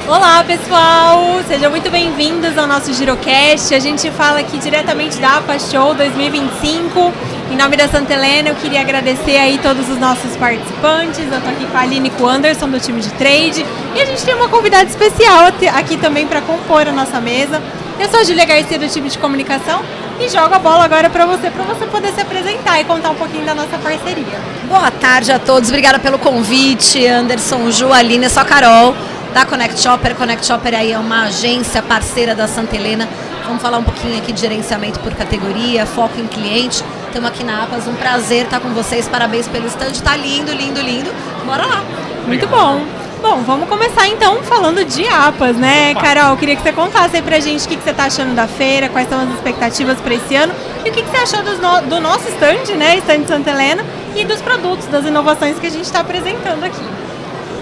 Olá pessoal, sejam muito bem-vindos ao nosso Girocast. A gente fala aqui diretamente da APA Show 2025. Em nome da Santa Helena, eu queria agradecer aí todos os nossos participantes. Eu tô aqui com a Aline e com o Anderson do time de trade. E a gente tem uma convidada especial aqui também para compor a nossa mesa. Eu sou a Júlia Garcia do time de comunicação e jogo a bola agora para você poder se apresentar e contar um pouquinho da nossa parceria. Boa tarde a todos, obrigada pelo convite. Anderson, Ju, Aline, eu sou a Carol da Connect Shopper. Connect Shopper aí é uma agência parceira da Santa Helena. Vamos falar um pouquinho aqui de gerenciamento por categoria, foco em cliente. Estamos aqui na APAS, um prazer estar com vocês, parabéns pelo stand, tá lindo, lindo, lindo. Bora lá. Muito bom. Bom, vamos começar então falando de APAS, né? Carol, queria que você contasse aí pra gente o que você tá achando da feira, quais são as expectativas para esse ano e o que você achou do nosso stand, né? Stand Santa Helena, e dos produtos, das inovações que a gente está apresentando aqui.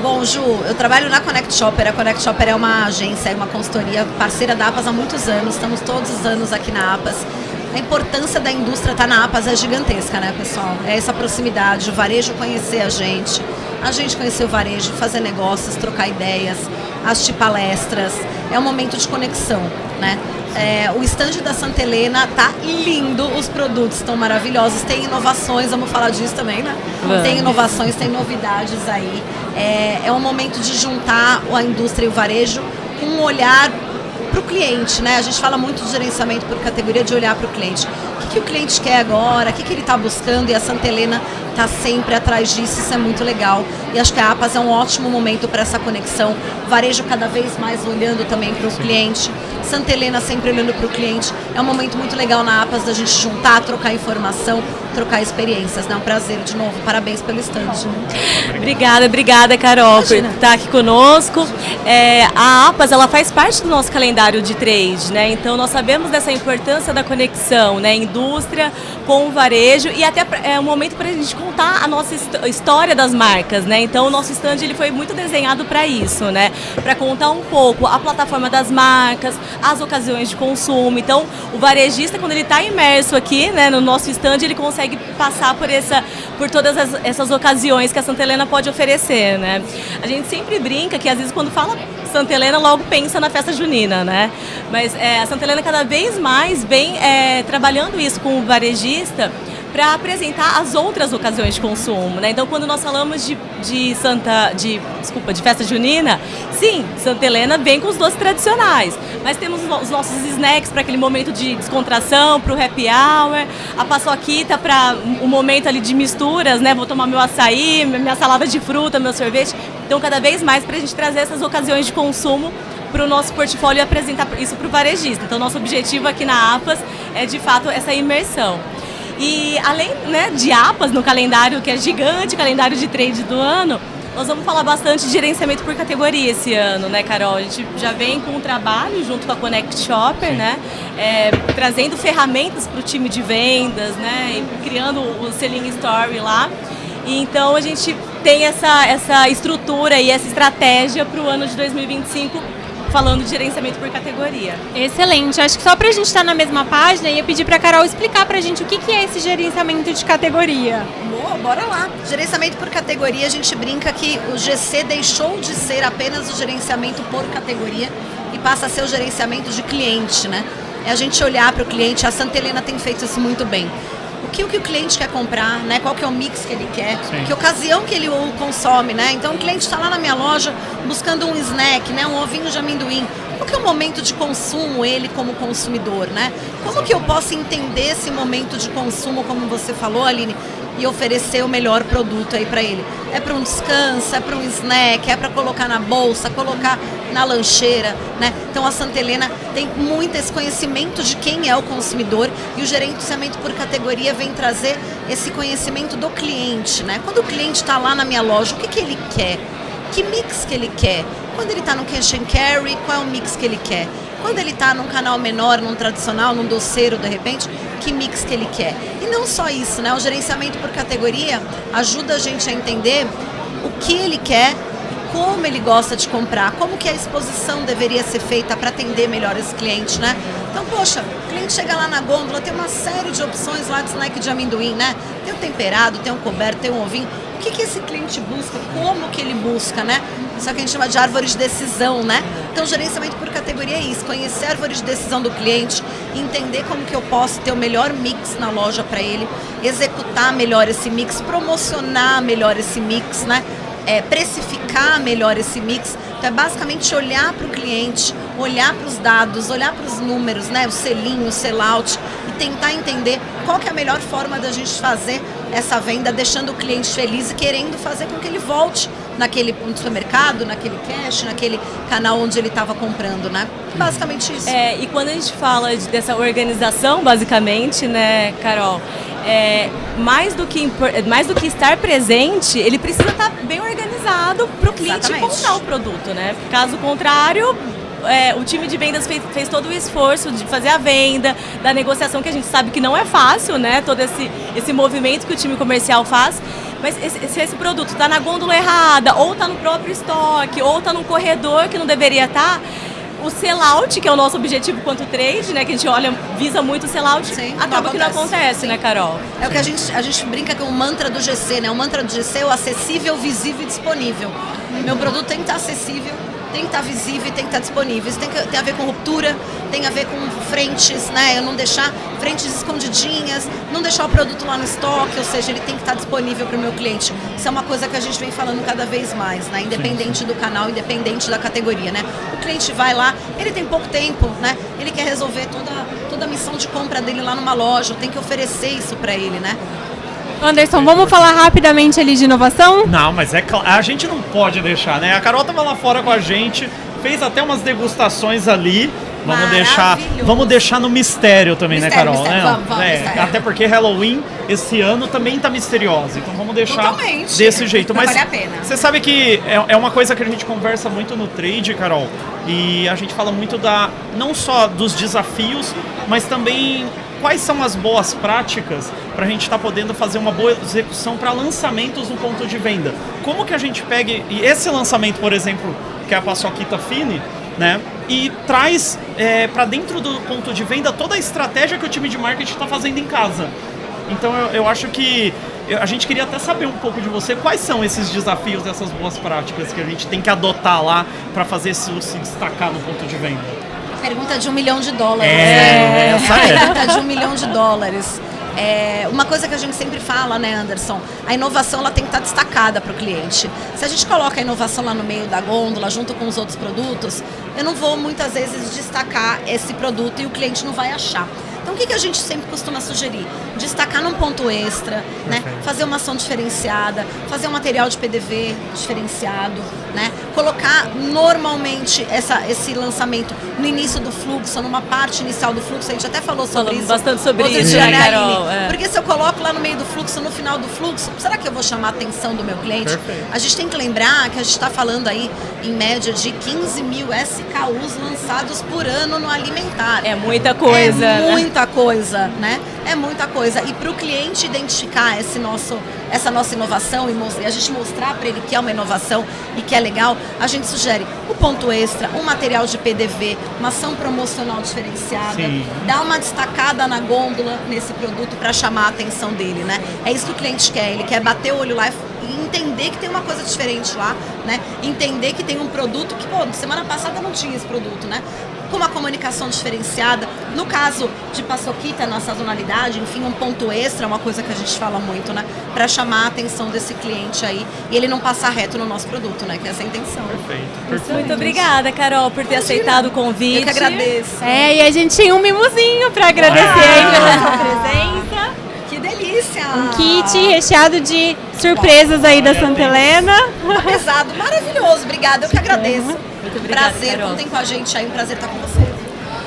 Bom, Ju, eu trabalho na Connect Shopper. A Connect Shopper é uma agência, é uma consultoria parceira da APAS há muitos anos. Estamos todos os anos aqui na APAS. A importância da indústria estar na APAS é gigantesca, né, pessoal? É essa proximidade, o varejo conhecer a gente conhecer o varejo, fazer negócios, trocar ideias, assistir palestras. É um momento de conexão, né? O stand da Santa Helena tá lindo, os produtos estão maravilhosos, tem inovações, vamos falar disso também, né? Tem inovações, tem novidades aí. É um momento de juntar a indústria e o varejo com um olhar para o cliente, né? A gente fala muito de gerenciamento por categoria, de olhar para o cliente. O que o cliente quer agora, o que ele está buscando, e a Santa Helena está sempre atrás disso, isso é muito legal. E acho que a APAS é um ótimo momento para essa conexão. Varejo cada vez mais olhando também para o cliente. Santa Helena sempre olhando para o cliente. É um momento muito legal na APAS da gente juntar, trocar informação, trocar experiências. É um prazer de novo. Parabéns pelo stand. Obrigada, Carol, por estar aqui conosco. A APAS, ela faz parte do nosso calendário de trade, né? Então nós sabemos dessa importância da conexão, né? Indústria com o varejo, e até é um momento para a gente contar a nossa história das marcas, né? Então o nosso stand ele foi muito desenhado para isso, né? Para contar um pouco a plataforma das marcas, as ocasiões de consumo. Então o varejista, quando ele está imerso aqui, né, no nosso stand, ele consegue passar por todas essas ocasiões que a Santa Helena pode oferecer, né? A gente sempre brinca que às vezes quando fala Santa Helena logo pensa na festa junina, né? Mas a Santa Helena cada vez mais vem trabalhando isso com o varejista para apresentar as outras ocasiões de consumo, né? Então, quando nós falamos de festa junina, sim, Santa Helena vem com os doces tradicionais, mas temos os nossos snacks para aquele momento de descontração, para o happy hour, a paçoquita para o momento ali de misturas, né? Vou tomar meu açaí, minha salada de fruta, meu sorvete. Então, cada vez mais para a gente trazer essas ocasiões de consumo para o nosso portfólio e apresentar isso para o varejista. Então, nosso objetivo aqui na APAS é, de fato, essa imersão. E além, né, de APAS no calendário, que é gigante, calendário de trade do ano, nós vamos falar bastante de gerenciamento por categoria esse ano, né, Carol? A gente já vem com um trabalho junto com a Connect Shopper, né, trazendo ferramentas para o time de vendas, né, e criando o Selling Story lá. E então a gente tem essa estrutura e essa estratégia para o ano de 2025, falando de gerenciamento por categoria. Excelente. Acho que só pra gente estar na mesma página, eu ia pedir pra Carol explicar pra gente o que é esse gerenciamento de categoria. Boa, bora lá. Gerenciamento por categoria, a gente brinca que o GC deixou de ser apenas o gerenciamento por categoria e passa a ser o gerenciamento de cliente, né? É a gente olhar para o cliente. A Santa Helena tem feito isso muito bem. O que o cliente quer comprar, né? Qual que é o mix que ele quer, que ocasião que ele o consome, né? Então o cliente está lá na minha loja buscando um snack, né? Um ovinho de amendoim. Qual que é o momento de consumo ele como consumidor, né? Como que eu posso entender esse momento de consumo, como você falou, Aline, e oferecer o melhor produto aí para ele? É para um descanso, é para um snack, é para colocar na bolsa, colocar na lancheira, né? Então a Santa Helena tem muito esse conhecimento de quem é o consumidor, e o gerenciamento por categoria vem trazer esse conhecimento do cliente, né? Quando o cliente está lá na minha loja, o que ele quer? Que mix que ele quer? Quando ele está no cash and carry, qual é o mix que ele quer? Quando ele está num canal menor, num tradicional, num doceiro, de repente, que mix que ele quer? E não só isso, né? O gerenciamento por categoria ajuda a gente a entender o que ele quer, como ele gosta de comprar, como que a exposição deveria ser feita para atender melhor esse cliente, né? Então, poxa, o cliente chega lá na gôndola, tem uma série de opções lá de snack de amendoim, né? Tem o temperado, tem o coberto, tem o ovinho. O que esse cliente busca? Como que ele busca, né? Isso é o que a gente chama de árvore de decisão, né? Então, gerenciamento por categoria é isso, conhecer a árvore de decisão do cliente, entender como que eu posso ter o melhor mix na loja para ele, executar melhor esse mix, promocionar melhor esse mix, né? Precificar melhor esse mix. Então é basicamente olhar para o cliente, olhar para os dados, olhar para os números, né? O selinho, o sellout, e tentar entender qual que é a melhor forma da gente fazer essa venda, deixando o cliente feliz e querendo fazer com que ele volte no supermercado, naquele cash, naquele canal onde ele estava comprando, né? Basicamente isso. E quando a gente fala dessa organização, basicamente, né, Carol, mais do que estar presente, ele precisa estar bem organizado para o cliente comprar o produto, né? Caso contrário, o time de vendas fez todo o esforço de fazer a venda, da negociação, que a gente sabe que não é fácil, né? Todo esse movimento que o time comercial faz. Mas se esse produto está na gôndola errada, ou está no próprio estoque, ou está num corredor que não deveria estar, o sellout, que é o nosso objetivo quanto trade, né, que a gente visa muito o sellout, acaba que não acontece, né, Carol? É o que a gente brinca com o mantra do GC, né? O mantra do GC é o acessível, visível e disponível. Meu produto tem que estar acessível, tem que estar visível e tem que estar disponível. Isso tem a ver com ruptura, tem a ver com frentes, né? Eu não deixar frentes escondidinhas, não deixar o produto lá no estoque, ou seja, ele tem que estar disponível para o meu cliente. Isso é uma coisa que a gente vem falando cada vez mais, né? Independente do canal, independente da categoria, né? O cliente vai lá, ele tem pouco tempo, né? Ele quer resolver toda a missão de compra dele lá numa loja, tem que oferecer isso para ele, né? Anderson, vamos falar rapidamente ali de inovação? Não, mas a gente não pode deixar, né? A Carol estava lá fora com a gente, fez até umas degustações ali. Vamos deixar no mistério também, né, Carol? Mistério, né? Vamos, até porque Halloween esse ano também tá misteriosa, então vamos deixar totalmente desse jeito. Mas vale a pena. Você sabe que é uma coisa que a gente conversa muito no trade, Carol, e a gente fala muito não só dos desafios, mas também quais são as boas práticas para a gente estar podendo fazer uma boa execução para lançamentos no ponto de venda. Como que a gente pega esse lançamento, por exemplo, que é a Paçoquita Fine, né? E traz para dentro do ponto de venda toda a estratégia que o time de marketing está fazendo em casa. Então eu acho que a gente queria até saber um pouco de você, quais são esses desafios, essas boas práticas que a gente tem que adotar lá para fazer isso se destacar no ponto de venda. Pergunta de $1 milhão, né? Essa é. Pergunta de $1 milhão. Uma coisa que a gente sempre fala, né, Anderson? A inovação ela tem que estar destacada para o cliente. Se a gente coloca a inovação lá no meio da gôndola, junto com os outros produtos, eu não vou muitas vezes destacar esse produto e o cliente não vai achar. Então, o que a gente sempre costuma sugerir? Destacar num ponto extra, né? Fazer uma ação diferenciada, fazer um material de PDV diferenciado, né? Colocar normalmente esse lançamento no início do fluxo, numa parte inicial do fluxo. A gente até falou sobre isso. Bastante sobre outro isso, dia, né, Carol? Porque se eu coloco lá no meio do fluxo, no final do fluxo, será que eu vou chamar a atenção do meu cliente? Perfeito. A gente tem que lembrar que a gente está falando aí, em média, de 15 mil SKUs lançados por ano no alimentar. É muita coisa, É muita coisa, né? É muita coisa. E para o cliente identificar essa nossa inovação e a gente mostrar para ele que é uma inovação e que é legal, a gente sugere o ponto extra, um material de PDV, uma ação promocional diferenciada, dar uma destacada na gôndola nesse produto para chamar a atenção dele, né? É isso que o cliente quer, ele quer bater o olho lá e entender que tem uma coisa diferente lá, né? Entender que tem um produto que, semana passada não tinha esse produto, né? Com uma comunicação diferenciada. No caso de Paçoquita, na sazonalidade, enfim, um ponto extra, uma coisa que a gente fala muito, né? Para chamar a atenção desse cliente aí e ele não passar reto no nosso produto, né? Que é essa a intenção. Perfeito. Muito obrigada, Carol, por ter aceitado o convite. Eu que agradeço. E a gente tem um mimosinho para agradecer aí pela sua presença. Que delícia! Um kit recheado de surpresas aí da Santa Helena. Pesado, maravilhoso. Obrigada, eu que agradeço. Muito obrigada, Prazer, Carol. contem com a gente aí, um prazer estar com vocês.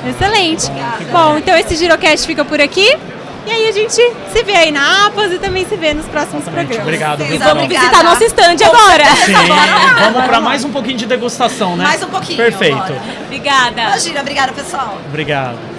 Excelente. Bom, então esse Girocast fica por aqui. E aí a gente se vê aí na APAS e também se vê nos próximos programas. Obrigado, Exato. Carol. Vamos visitar nosso stand agora. Sim, vamos para mais um pouquinho de degustação, né? Mais um pouquinho. Perfeito. Bora. Obrigada. Imagina, obrigada, pessoal. Obrigado.